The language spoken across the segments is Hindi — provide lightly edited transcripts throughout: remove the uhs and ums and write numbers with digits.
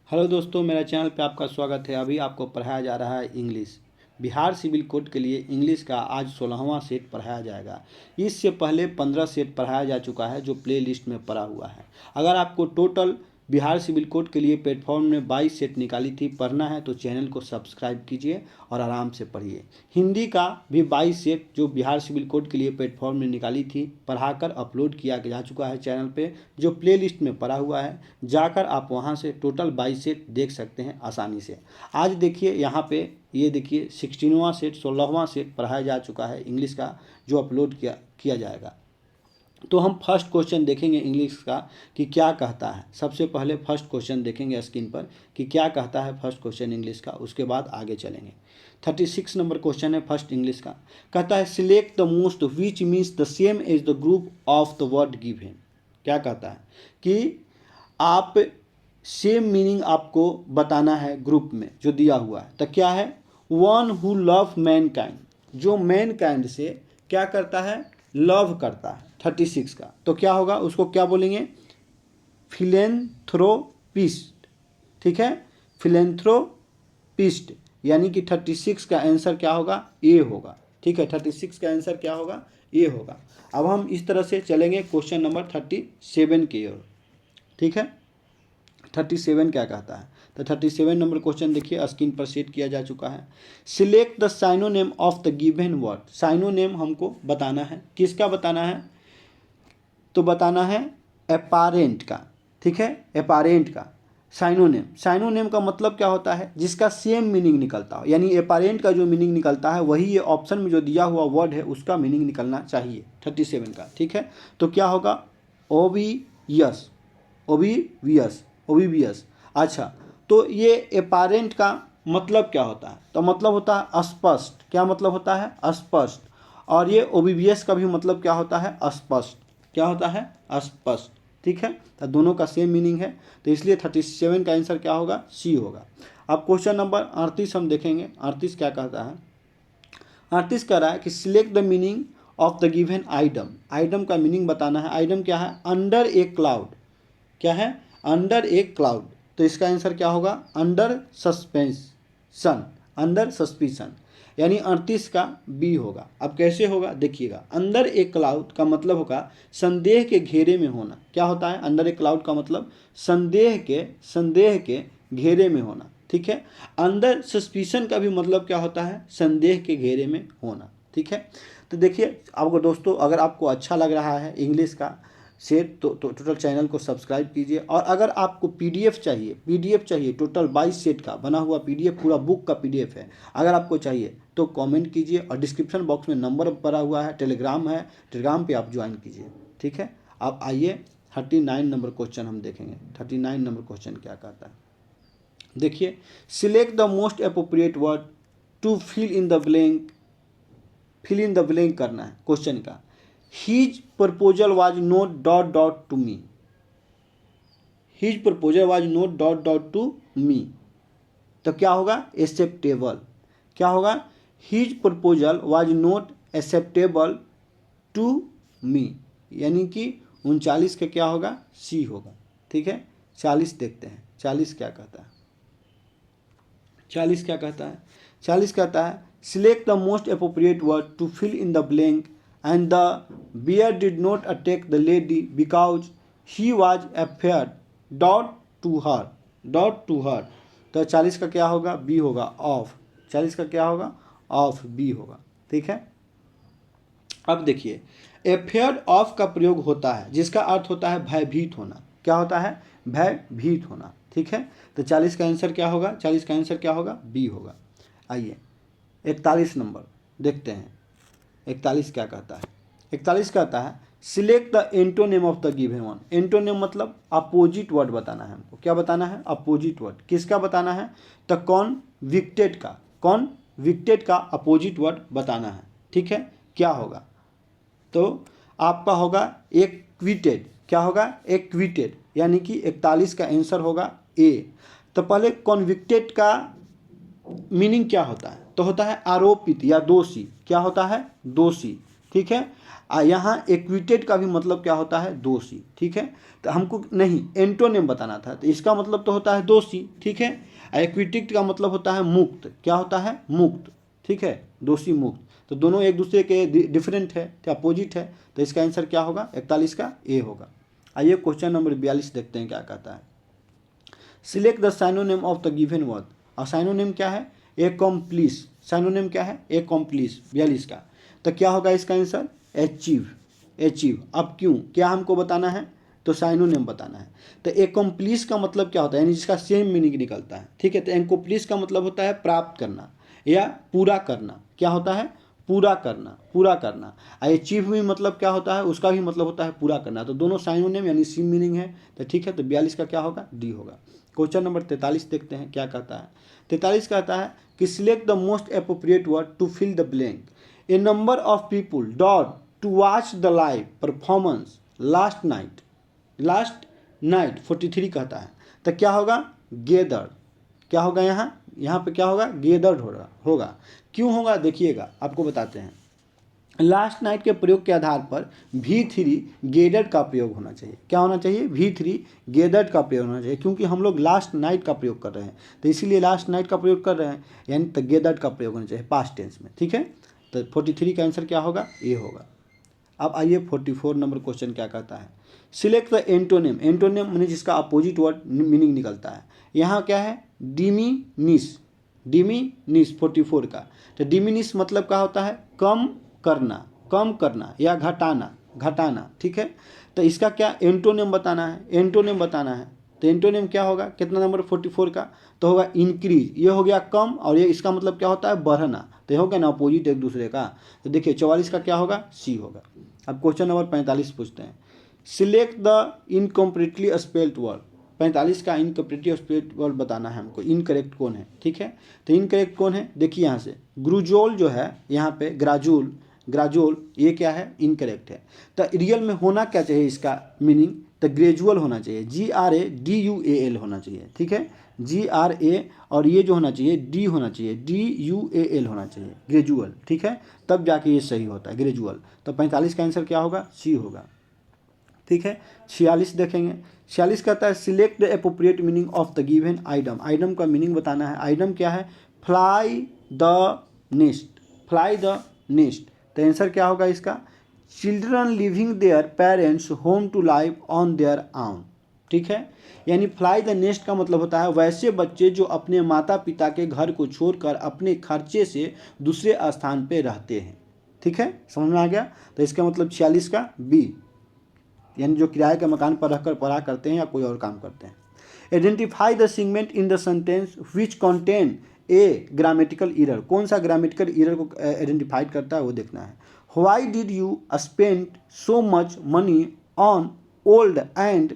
हेलो दोस्तों, मेरा चैनल पे आपका स्वागत है। अभी आपको पढ़ाया जा रहा है इंग्लिश। बिहार सिविल कोड के लिए इंग्लिश का आज 16वां सेट पढ़ाया जाएगा। इससे पहले 15 सेट पढ़ाया जा चुका है जो प्ले लिस्ट में पड़ा हुआ है। अगर आपको टोटल बिहार सिविल कोड के लिए प्लेटफॉर्म ने 22 सेट निकाली थी, पढ़ना है तो चैनल को सब्सक्राइब कीजिए और आराम से पढ़िए। हिंदी का भी 22 सेट जो बिहार सिविल कोड के लिए प्लेटफॉर्म ने निकाली थी, पढ़ाकर अपलोड किया जा चुका है चैनल पे, जो प्ले लिस्ट में पड़ा हुआ है। जाकर आप वहाँ से टोटल 22 सेट देख सकते हैं आसानी से। आज देखिए यहाँ पे, ये देखिए 16वां सेट 16वां सेट पढ़ाया जा चुका है इंग्लिश का, जो अपलोड किया जाएगा। तो हम फर्स्ट क्वेश्चन देखेंगे इंग्लिश का कि क्या कहता है। सबसे पहले फर्स्ट क्वेश्चन देखेंगे स्क्रीन पर कि क्या कहता है फर्स्ट क्वेश्चन इंग्लिश का, उसके बाद आगे चलेंगे। 36 नंबर क्वेश्चन है फर्स्ट इंग्लिश का। कहता है select the most which means the same as the group of the word given. क्या कहता है कि आप सेम मीनिंग आपको बताना है ग्रुप में जो दिया हुआ है। तो क्या है, one who love man kind, जो मैन काइंड से क्या करता है, लव करता है। 36 का तो क्या होगा, उसको क्या बोलेंगे, फिलेंथ्रोपिस्ट। ठीक है, फिलेंथ्रोपिस्ट, यानी कि 36 का आंसर क्या होगा, ए होगा। ठीक है, 36 का आंसर क्या होगा, ए होगा। अब हम इस तरह से चलेंगे क्वेश्चन नंबर 37 की ओर। ठीक है, 37 क्या कहता है, तो 37 नंबर क्वेश्चन देखिए स्क्रीन पर सेट किया जा चुका है। Select the synonym of the given word. Synonym हमको बताना है, किसका बताना है, तो बताना है एपारेंट का। ठीक है, एपारेंट का साइनोनेम। साइनोनेम का मतलब क्या होता है, जिसका सेम मीनिंग निकलता हो, यानी एपारेंट का जो मीनिंग निकलता है वही ये ऑप्शन में जो दिया हुआ वर्ड है उसका मीनिंग निकलना चाहिए 37 का। ठीक है, तो क्या होगा, ओबीयस, ओबीवियस, ओबीवियस। अच्छा, तो ये एपारेंट का मतलब क्या होता है, तो मतलब होता है स्पष्ट। क्या मतलब होता है, स्पष्ट। और ये ओबीवियस का भी मतलब क्या होता है, स्पष्ट। क्या होता है, स्पष्ट। ठीक है, तो दोनों का सेम मीनिंग है, तो इसलिए 37 का आंसर क्या होगा, सी होगा। अब क्वेश्चन नंबर 38 हम देखेंगे। 38 क्या कहता है, 38 कह रहा है कि select the meaning of the given item. Item का मीनिंग बताना है। आइटम क्या है, अंडर ए क्लाउड। क्या है, अंडर ए क्लाउड। तो इसका आंसर क्या होगा, अंडर सस्पेंशन, अंडर सस्पिशन, यानी 38 का बी होगा। अब कैसे होगा देखिएगा, अंदर एक क्लाउड का मतलब होगा संदेह के घेरे में होना। क्या होता है, अंदर एक क्लाउड का मतलब संदेह के घेरे में होना। ठीक है, अंदर सस्पिशन का भी मतलब क्या होता है, संदेह के घेरे में होना। ठीक है, तो देखिए आपको दोस्तों, अगर आपको अच्छा लग रहा है इंग्लिश का सेट तो टोटल चैनल को सब्सक्राइब कीजिए। और अगर आपको पीडीएफ चाहिए टोटल 22 सेट का बना हुआ पीडीएफ, पूरा बुक का पीडीएफ है, अगर आपको चाहिए तो कमेंट कीजिए। और डिस्क्रिप्शन बॉक्स में नंबर पड़ा हुआ है, टेलीग्राम है, टेलीग्राम पे आप ज्वाइन कीजिए। ठीक है, आप आइए 39 नंबर क्वेश्चन हम देखेंगे। 39 नंबर क्वेश्चन क्या कहता है, देखिए select the most appropriate word to fill in the blank करना है क्वेश्चन का। His proposal was not dot dot to me. His proposal was not dot dot to me. तो क्या होगा, एक्सेप्टेबल। क्या होगा, His proposal was not acceptable to me, यानी कि 39 का क्या होगा, सी होगा। ठीक है, 40 देखते हैं। 40 क्या कहता है, 40 क्या कहता है, 40 कहता है select the most appropriate word to fill in the blank and the bear did not attack the lady because he was afraid dot to her। तो 40 का क्या होगा, बी होगा, ऑफ। 40 का क्या होगा, ऑफ, बी होगा। ठीक है, अब देखिए अफेयर्ड ऑफ का प्रयोग होता है जिसका अर्थ होता है भयभीत होना। क्या होता है, भयभीत होना। ठीक है, तो 40 का आंसर क्या होगा, 40 का आंसर क्या होगा, बी होगा। आइए 41 नंबर देखते हैं। 41 क्या कहता है, 41 कहता है select the antonym of the given one. Antonym मतलब अपोजिट वर्ड बताना है हमको। क्या बताना है, अपोजिट वर्ड। किसका बताना है, तो कॉन्विक्टेड का अपोजिट वर्ड बताना है। ठीक है, क्या होगा, तो आपका होगा एक्विटेड। क्या होगा, एक्विटेड, यानी कि 41 का आंसर होगा ए। तो पहले कॉन्विक्टेड का मीनिंग क्या होता है, तो होता है आरोपित या दोषी। क्या होता है, दोषी। ठीक है। यहाँ एक्विटेड का भी मतलब क्या होता है, दोषी, ठीक है। तो हमको नहीं एंटोनिम बताना था, तो इसका मतलब तो होता है दोषी, ठीक है। एक्विटेड का मतलब होता है मुक्त, क्या होता है, मुक्त, ठीक है, दोषी मुक्त। तो दोनों एक दूसरे के डिफरेंट है, क्या अपोजिट है, तो इसका आंसर क्या होगा, 41 का ए होगा। आइए क्वेश्चन नंबर 42 देखते हैं क्या कहता है। Select the synonym of the given word. और साइनोनिम क्या है, एकम्प्लिस, साइनोनिम क्या है, एकम्प्लिस, 42 का। तो क्या होगा इसका आंसर, अचीव, अचीव। अब क्यों, क्या हमको बताना है, तो साइनोनिम बताना है। तो एकम्प्लिस का मतलब क्या होता है, यानी जिसका सेम मीनिंग निकलता है, ठीक है। तो एकम्प्लिस का मतलब होता है प्राप्त करना या पूरा करना, क्या होता है, पूरा करना, पूरा करना। अचीव भी मतलब क्या होता है, उसका भी मतलब होता है पूरा करना। तो दोनों साइनोनिम यानी सेम मीनिंग है, तो ठीक है। तो 42 का क्या होगा, डी होगा। क्वेश्चन नंबर 43 देखते हैं क्या कहता है। 43 कहता है कि select the most appropriate word to fill the blank. A number of people dot to watch the live performance last night, last night 43 कहता है। तो क्या होगा, गेदर, क्या होगा यहाँ पे क्या होगा, गेदर्ड होगा। क्यों होगा देखिएगा, आपको बताते हैं। लास्ट नाइट के प्रयोग के आधार पर V3 गेदर्ड का प्रयोग होना चाहिए, क्या होना चाहिए, V3 गेदर्ड का प्रयोग होना चाहिए, क्योंकि हम लोग लास्ट नाइट का प्रयोग कर रहे हैं, तो इसीलिए लास्ट नाइट का प्रयोग कर रहे हैं, यानी तो गेदर्ड का प्रयोग होना चाहिए पास्ट टेंस में, ठीक है। तो 43 का आंसर क्या होगा, ए होगा। अब आइए 44 नंबर क्वेश्चन क्या कहता है। सिलेक्ट द एंटोनिम, एंटोनिम मैंने जिसका अपोजिट वर्ड मीनिंग निकलता है। यहाँ क्या है, डिमिनिश, डिमिनिश 44 का। तो डिमिनिश मतलब क्या होता है, कम करना, कम करना या घटाना, घटाना, ठीक है। तो इसका क्या एंटोनिम बताना है, एंटोनिम बताना है। तो एंटोनिम क्या होगा, कितना नंबर 44 का, तो होगा इंक्रीज, ये हो गया कम, और ये इसका मतलब क्या होता है, बढ़ना, तो हो गया ना अपोजिट एक दूसरे का। तो देखिए 44 का क्या होगा, सी होगा। अब क्वेश्चन नंबर 45 पूछते हैं। Select the incompletely spelled word. 45 का इनकम्प्लीटली स्पेल्ड वर्ड बताना है हमको, इनकरेक्ट कौन है, ठीक है। तो इनकरेक्ट कौन है, देखिए यहाँ से ग्रुजोल जो है, यहाँ पे ग्राजुल, ग्राजुल, ये क्या है, इनकरेक्ट है। तो रियल में होना क्या चाहिए इसका मीनिंग, तो ग्रेजुअल होना चाहिए, GRADUAL होना चाहिए, ठीक है। GRA और ये जो होना चाहिए D होना चाहिए, DUAL होना चाहिए, ग्रेजुअल, ठीक है। तब जाके ये सही होता है, ग्रेजुअल। तो 45 का आंसर क्या होगा, सी होगा, ठीक है। 46 देखेंगे। 46 कहता है select the appropriate meaning of the given item. Item का मीनिंग बताना है। आइटम क्या है, fly the nest, fly the nest. तो आंसर क्या होगा इसका, children living their parents home to live on their own, ठीक है। यानी फ्लाई द नेस्ट का मतलब होता है वैसे बच्चे जो अपने माता पिता के घर को छोड़कर अपने खर्चे से दूसरे स्थान पे रहते हैं, ठीक है, समझ में आ गया। तो इसका मतलब 46 का बी, यानी जो किराए के मकान पर रहकर पढ़ा करते हैं या कोई और काम करते हैं। Identify the segment in the sentence which contain a grammatical error. कौन सा ग्रामेटिकल एरर को आइडेंटिफाइड करता है वो देखना है। Why did you spend so much money on old and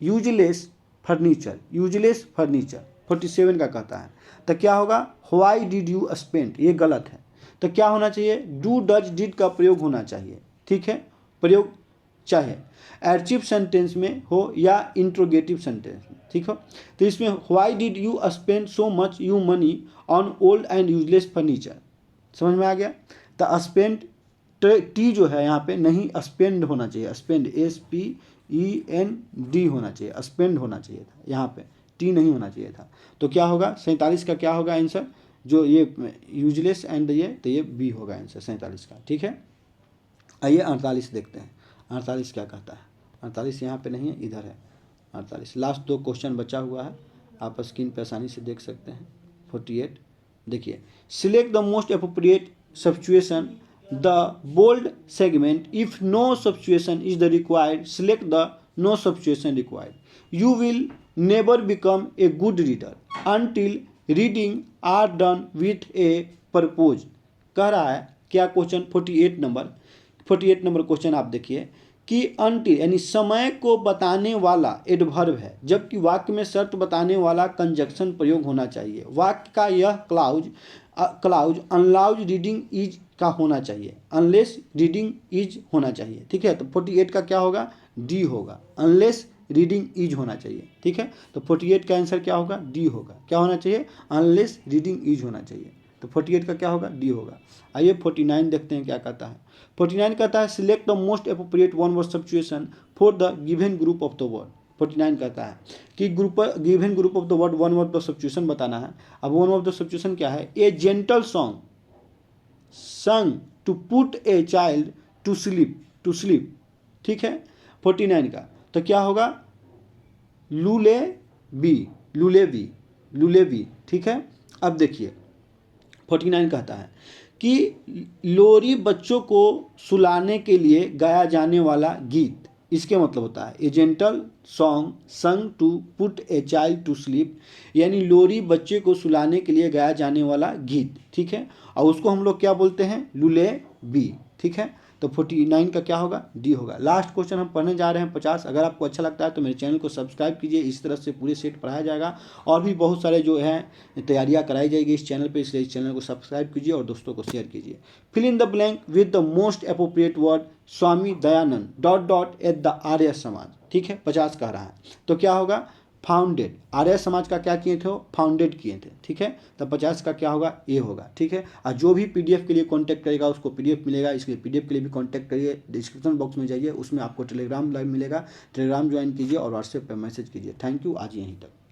useless furniture, useless furniture 47 का कहता है। तो क्या होगा, व्हाई डिड यू स्पेंड, ये गलत है। तो क्या होना चाहिए, डू डज डिड का प्रयोग होना चाहिए, ठीक है, प्रयोग चाहे एडजेक्टिव सेंटेंस में हो या इंट्रोगेटिव सेंटेंस में, ठीक हो। तो इसमें why did you spend so much you money on old and useless furniture, समझ में आ गया। तो स्पेंड टी जो है यहाँ पे नहीं, स्पेंड होना चाहिए, स्पेंड SPEND होना चाहिए, स्पेंड होना चाहिए था, यहाँ पे टी नहीं होना चाहिए था। तो क्या होगा 47 का क्या होगा आंसर, जो ये यूजलेस एंड ये, तो ये बी होगा आंसर 47 का, ठीक है। आइए 48 देखते हैं। 48 क्या कहता है, 48 यहाँ पे नहीं है, इधर है 48। लास्ट 2 क्वेश्चन बचा हुआ है, आप स्क्रीन पर आसानी से देख सकते हैं। 48 देखिए, select the most appropriate substitution the bold segment if no substitution is the required, select the no substitution required. You will never become a good reader until reading are done with a purpose. कह रहा है क्या क्वेश्चन 48 नंबर क्वेश्चन आप देखिए कि अनटिल यानी समय को बताने वाला एडवर्ब है, जबकि वाक्य में शर्त बताने वाला कंजक्शन प्रयोग होना चाहिए। वाक्य का यह क्लाउज अनलाउज रीडिंग इज का होना चाहिए, अनलेस रीडिंग इज होना चाहिए, ठीक है। तो 48 का क्या होगा, डी होगा, अनलेस रीडिंग इज होना चाहिए, ठीक है। तो 48 का आंसर क्या होगा, डी होगा, क्या होना चाहिए, अनलेस रीडिंग इज होना चाहिए। तो 48 का क्या होगा, डी होगा। आइए 49 देखते हैं क्या कहता है। 49 कहता है select the most appropriate one word substitution for the given group of the word. 49 कहता है कि given group of the word one word of substitution बताना है। अब वन वर्ड ऑफ सब्स्टिट्यूशन क्या है, a gentle song sung to put a child to sleep, ठीक है। 49 का तो क्या होगा, लूले बी, ठीक है। अब देखिए 49 कहता है कि लोरी बच्चों को सुलाने के लिए गाया जाने वाला गीत, इसके मतलब होता है a gentle song sung to put a child to sleep, यानी लोरी बच्चे को सुलाने के लिए गाया जाने वाला गीत, ठीक है। और उसको हम लोग क्या बोलते हैं, लुले बी, ठीक है। तो 49 का क्या होगा, डी होगा। लास्ट क्वेश्चन हम पढ़ने जा रहे हैं 50। अगर आपको अच्छा लगता है तो मेरे चैनल को सब्सक्राइब कीजिए, इस तरह से पूरे सेट पढ़ाया जाएगा और भी बहुत सारे जो हैं तैयारियां कराई जाएगी इस चैनल पे, इसलिए इस चैनल को सब्सक्राइब कीजिए और दोस्तों को शेयर कीजिए। Fill in the blank with the most appropriate word Swami Dayanand dot dot at the Arya Samaj, ठीक है। 50 कह रहा है तो क्या होगा, फाउंडेड, आर्य समाज का क्या किए थे, वो फाउंडेड किए थे, ठीक है। तब 50 का क्या होगा, ए होगा, ठीक है। और जो भी पीडीएफ के लिए कांटेक्ट करेगा उसको पीडीएफ मिलेगा, इसलिए पीडीएफ के लिए भी कांटेक्ट करिए, डिस्क्रिप्शन बॉक्स में जाइए, उसमें आपको टेलीग्राम लाइव मिलेगा, टेलीग्राम ज्वाइन कीजिए और व्हाट्सएप पर मैसेज कीजिए। थैंक यू, आज यहीं तक।